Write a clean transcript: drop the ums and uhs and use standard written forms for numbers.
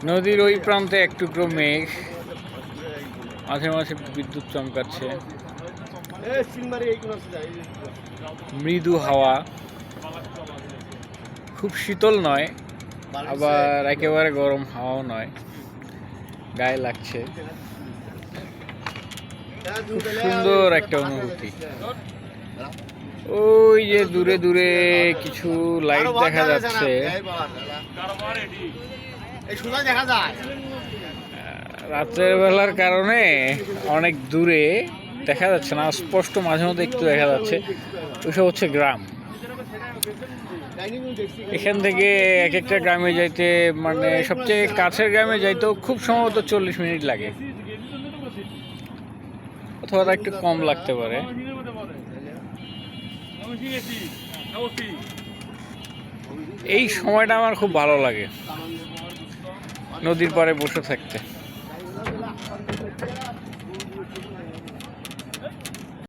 নদীর ওই প্রান্তে এক টুকরো মেঘ, মাঝে মাঝে বিদ্যুৎ চমকাচ্ছে, মৃদু হাওয়া, খুব শীতল নয় আবার একেবারে গরম হাওয়াও নয়, গায়ে লাগছে। খুব সুন্দর একটা অনুভূতি। ওই যে দূরে দূরে কিছু লাইট দেখা যাচ্ছে, রাতের বেলার কারণে অনেক দূরে দেখা যাচ্ছে না, স্পষ্ট মাঝে মধ্যে একটু দেখা যাচ্ছে। ওইসব হচ্ছে গ্রাম। এখান থেকে এক একটা গ্রামে যাইতে, মানে সবচেয়ে কাছের গ্রামে যাইতেও খুব সম্ভবত 40 মিনিট লাগে, অথবা একটু কম লাগতে পারে। এই সময়টা আমার খুব ভালো লাগে, নদীর পাড়ে বসে থাকতে।